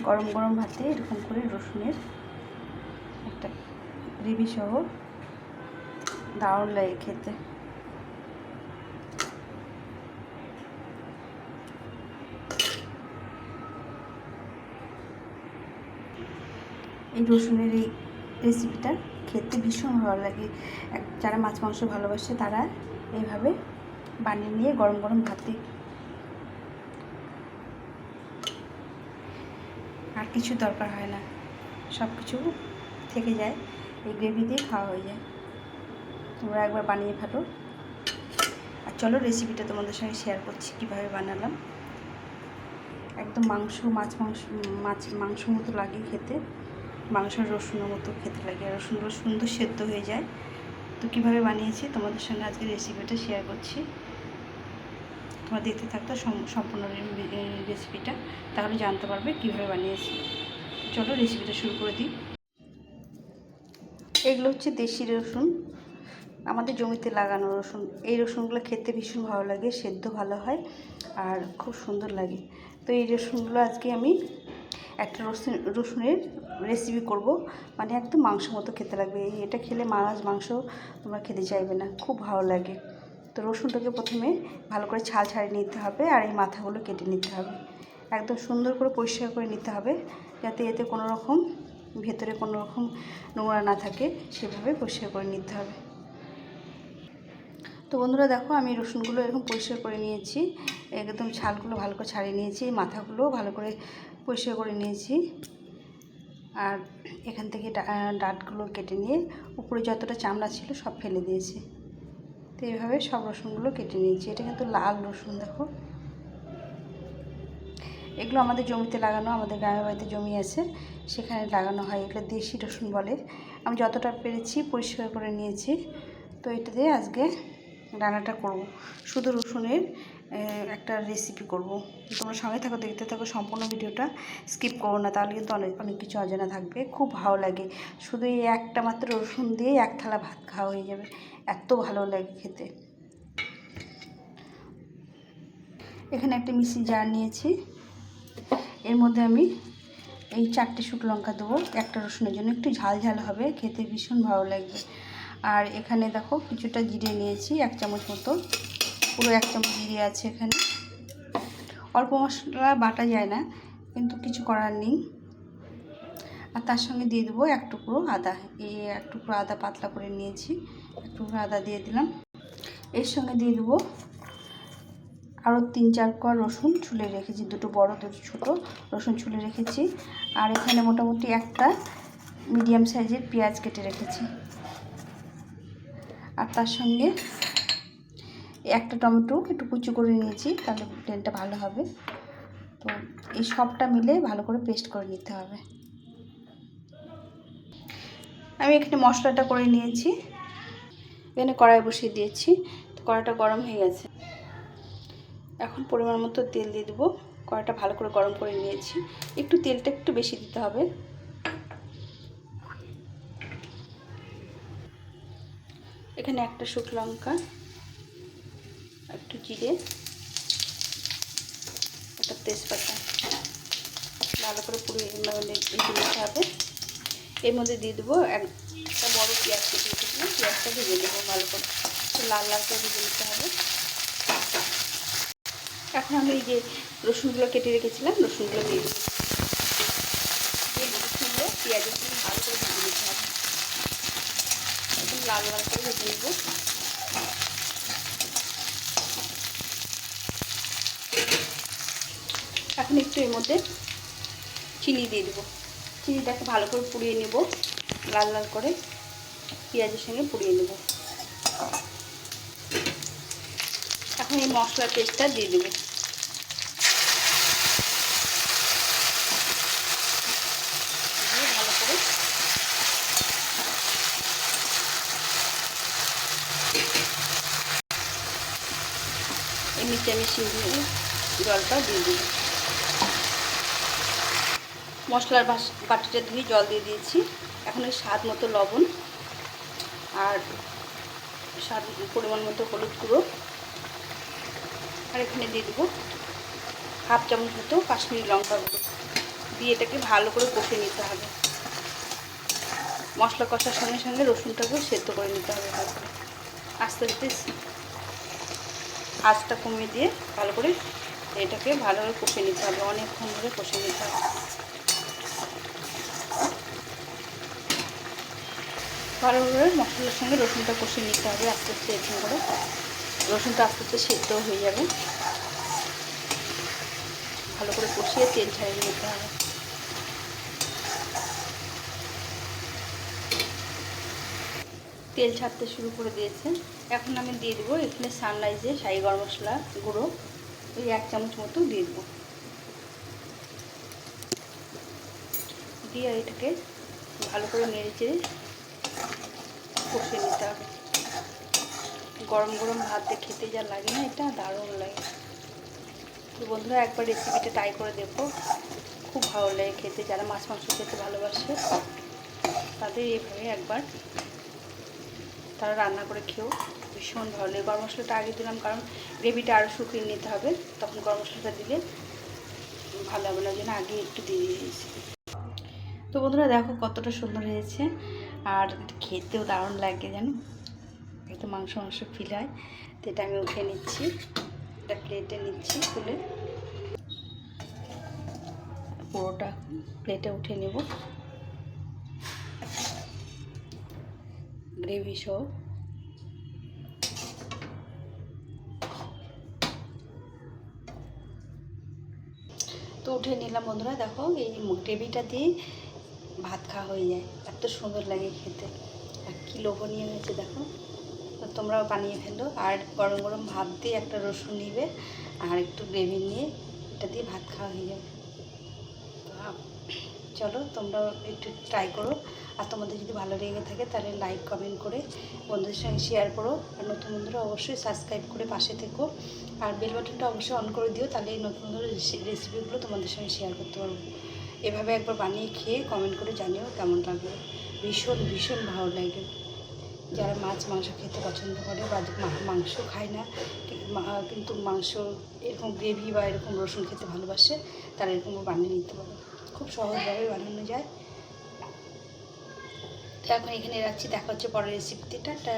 গরম গরম ভাতে এরকম করে রসুনের একটা গ্রেভি সহ দারুণ লাগে খেতে। এই রসুনের এই রেসিপিটা খেতে ভীষণ ভালো লাগে। যারা মাছ মাংস ভালোবাসে তারা এইভাবে বানিয়ে নিয়ে গরম গরম ভাতে, আর কিছু দরকার হয় না, সব কিছু থেকে যায়, এই গ্রেভি দিয়ে খাওয়া হয়ে যায়। তোমরা একবার বানিয়ে ফেলো। আর চলো রেসিপিটা তোমাদের সঙ্গে শেয়ার করছি কীভাবে বানালাম। একদম মাংস মতো লাগে খেতে, মাংসের রসুনের মতো খেতে লাগে, আর রসুনগুলো সুন্দর সেদ্ধ হয়ে যায়। তো কীভাবে বানিয়েছি তোমাদের সঙ্গে আজকে রেসিপিটা শেয়ার করছি। তোমরা দেখতে থাকতো সম্পূর্ণ রেসিপিটা, তাহলে জানতে পারবে কীভাবে বানিয়েছি। চলো রেসিপিটা শুরু করে দিই। এগুলো হচ্ছে দেশি রসুন, আমাদের জমিতে লাগানো রসুন। এই রসুনগুলো খেতে ভীষণ ভালো লাগে, সেদ্ধ ভালো হয় আর খুব সুন্দর লাগে। তো এই রসুনগুলো আজকে আমি একটা রসুনের রেসিপি করব, মানে একদম মাংস মতো খেতে লাগবে। এটা খেলে মাংস তোমরা খেতে চাইবে না, খুব ভালো লাগে। তো রসুনটাকে প্রথমে ভালো করে ছাল ছাড়িয়ে নিতে হবে, আর এই মাথাগুলো কেটে নিতে হবে। একদম সুন্দর করে পরিষ্কার করে নিতে হবে, যাতে এতে কোনো রকম ভেতরে কোনো রকম নোংরা না থাকে, সেভাবে পরিষ্কার করে নিতে হবে। তো বন্ধুরা দেখো, আমি রসুনগুলো এরকম পরিষ্কার করে নিয়েছি, একদম ছালগুলো ভালো করে ছাড়িয়ে নিয়েছি, মাথাগুলোও ভালো করে পরিষ্কার করে নিয়েছি, আর এখান থেকে ডাঁটগুলো কেটে নিয়ে উপরে যতটা চামড়া ছিল সব ফেলে দিয়েছি। তো এইভাবে সব রসুনগুলো কেটে নিয়েছি। এটা কিন্তু লাল রসুন, দেখো এগুলো আমাদের জমিতে লাগানো, আমাদের গ্রামের বাড়িতে জমি আছে, সেখানে লাগানো হয়। এগুলো দেশি রসুন বলে। আমি যতটা পেরেছি পরিষ্কার করে নিয়েছি। তো এটা দিয়ে আজকে রান্নাটা করব, শুধু রসুনের একটা রেসিপি করব। তোমরা সঙ্গে থাকো, দেখতে থাকো সম্পূর্ণ ভিডিওটা, স্কিপ করো না, তাহলে কিন্তু অনেক কিছু অজানা থাকবে। খুব ভালো লাগে, শুধু এই একটা মাত্র রসুন দিয়ে এক থালা ভাত খাওয়া হয়ে যাবে, এত ভালো লাগে খেতে। এখানে একটা মিক্সি জার নিয়েছি, এর মধ্যে আমি এই 4টে শুকনো লঙ্কা দেবো, একটা রসুনের জন্য, একটু ঝাল ঝাল হবে, খেতে ভীষণ ভালো লাগবে। আর এখানে দেখো কিছুটা জিরে নিয়েছি, 1 চামচ মতো, পুরো 1 চামচ জিরে আছে এখানে। অল্প মশলা বাটা যায় না, কিন্তু কিছু করার নেই। আর তার সঙ্গে দিয়ে দেবো 1 টুকরো আদা, এই 1 টুকরো আদা পাতলা করে নিয়েছি, 1 টুকরো আদা দিয়ে দিলাম। এর সঙ্গে দিয়ে দেবো আরও 3-4 কোয়া রসুন ছুলে রেখেছি, দুটো বড় দুটো ছোটো রসুন ছুলে রেখেছি। আর এখানে মোটামুটি একটা মিডিয়াম সাইজের পেঁয়াজ কেটে রেখেছি। আর তার সঙ্গে একটা টমেটো একটু কুচি করে নিয়েছি, তাহলে টেস্টটা ভালো হবে। তো এই সবটা মিলে ভালো করে পেস্ট করে নিতে হবে। আমি এখানে মশলাটা করে নিয়েছি, এখানে কড়াই বসিয়ে দিয়েছি। তো কড়াইটা গরম হয়ে গেছে, এখন পরিমাণ মতো তেল দিয়ে দেবো। কড়াইটা ভালো করে গরম করে নিয়েছি, তেলটা একটু বেশি দিতে হবে। এখানে একটা শুকনো লঙ্কা, একটু জিরে, একটা তেজপাতা ভালো করে পুড়িয়ে দিতে হবে। এর মধ্যে দিয়ে দেবো একটা বড় পেঁয়াজ কেটে রেখেছিলাম, পেঁয়াজটা ভেজে দেবো ভালো করে, লাল লাল করে ভেজে নিতে হবে। এখন আমি এই যে রসুনগুলো কেটে রেখেছিলাম, রসুনগুলো দিয়ে দেবো, রসুনগুলো পেঁয়াজের সঙ্গে ভালো করে ভেজে নিতে হবে, একদম লাল লাল করে ভেজে নেব। এখন একটু এর মধ্যে চিনি দিয়ে দেবো, চিনিটাকে ভালো করে পুড়িয়ে নেব, লাল লাল করে পেঁয়াজের সঙ্গে পুড়িয়ে নেব। এখন এই মশলার পেস্টটা দিয়ে দেবো, দিয়ে ভালো করে এই মিশিয়ে দিয়ে জলটা দিয়ে দেবো। মশলার বাটিটা ধুয়ে জল দিয়ে দিয়েছি। এখন ওই স্বাদ মতো লবণ আর পরিমাণ মতো হলুদ গুঁড়ো, আর এখানে দিয়ে দেবো 1/2 চামচ মতো কাশ্মীরি লঙ্কা গুঁড়ো, দিয়ে এটাকে ভালো করে কষে নিতে হবে। মশলা কষার সঙ্গে সঙ্গে রসুনটাকেও সেদ্ধ করে নিতে হবে ভালো করে। আস্তে আস্তে আঁচটা কমিয়ে দিয়ে ভালো করে এটাকে ভালোভাবে কষে নিতে হবে, অনেকক্ষণ ধরে কষে নিতে হবে। ভালোভাবে মশলার সঙ্গে রসুনটা কষে নিতে হবে আস্তে আস্তে, এরকম করে রসুনটা আস্তে আস্তে সেদ্ধ হয়ে যাবে। ভালো করে কষিয়ে তেল ছাড়িয়ে নিতে হবে। তেল ছাড়তে শুরু করে দিয়েছে। এখন আমি দিয়ে দেবো এখানে সানরাইজের শাহি গরম মশলা গুঁড়ো, ওই 1 চামচ মতো দিয়ে দেবো। দিয়ে এটাকে ভালো করে নেড়ে চেড়ে কষিয়ে নিতে হবে। গরম গরম ভাত দিয়ে খেতে যা লাগে না, এটা দারুণ লাগে। তো বন্ধুরা একবার রেসিপিটা ট্রাই করে দেখো, খুব ভালো লাগে খেতে। যারা মাছ মাংস খেতে ভালোবাসে তাদের এইভাবে একবার তারা রান্না করে খেয়েও ভীষণ ভালো লাগে। গরম মশলাটা আগে দিলাম কারণ গ্রেভিটা আরও শুকিয়ে নিতে হবে, তখন গরম মশলাটা দিলে ভালো হবে না, জন্য আগে একটু দিয়ে দিয়েছি। তো বন্ধুরা দেখো কতটা সুন্দর হয়েছে, আর খেতেও দারুণ লাগে জানো, একটু মাংস মাংস ফিল হয়। তো এটা আমি উঠে নিচ্ছি, এটা প্লেটে নিচ্ছি তুলে, পুরোটা প্লেটে উঠে নেব গ্রেভি সহ। তো উঠে নিলাম বন্ধুরা, দেখো এই গ্রেভিটা দিয়ে ভাত খাওয়া হয়ে যায়, এত সুন্দর লাগে খেতে, আর কী লোভনীয় হয়েছে দেখো। তো তোমরাও বানিয়ে ফেলো। আর গরম গরম ভাত দিয়ে একটা রসুন নিবে আর একটু গ্রেভি নিয়ে এটা দিয়ে ভাত খাওয়া হয়ে যাবে। চলো তোমরাও একটু ট্রাই করো, আর তোমাদের যদি ভালো লেগে থাকে তাহলে লাইক কমেন্ট করে বন্ধুদের সঙ্গে শেয়ার করো। আর নতুন বন্ধুরা অবশ্যই সাবস্ক্রাইব করে পাশে থেকো, আর বেল বাটনটা অবশ্যই অন করে দিও, তাহলে এই নতুন নতুন রেসিপিগুলো তোমাদের সঙ্গে শেয়ার করতে পারবো। এভাবে একবার বানিয়ে খেয়ে কমেন্ট করে জানিও কেমন লাগবে। ভীষণ ভীষণ ভালো লাগে। যারা মাছ মাংস খেতে পছন্দ করে বা মাংস খায় না কিন্তু মাংস এরকম গ্রেভি বা এরকম রসুন খেতে ভালোবাসে, তারা এরকম বানিয়ে নিতে পারে, খুব সহজভাবে বানানো যায়। তো এখন এখানে রাখছি, দেখা হচ্ছে পরের রেসিপিতে। টাটা।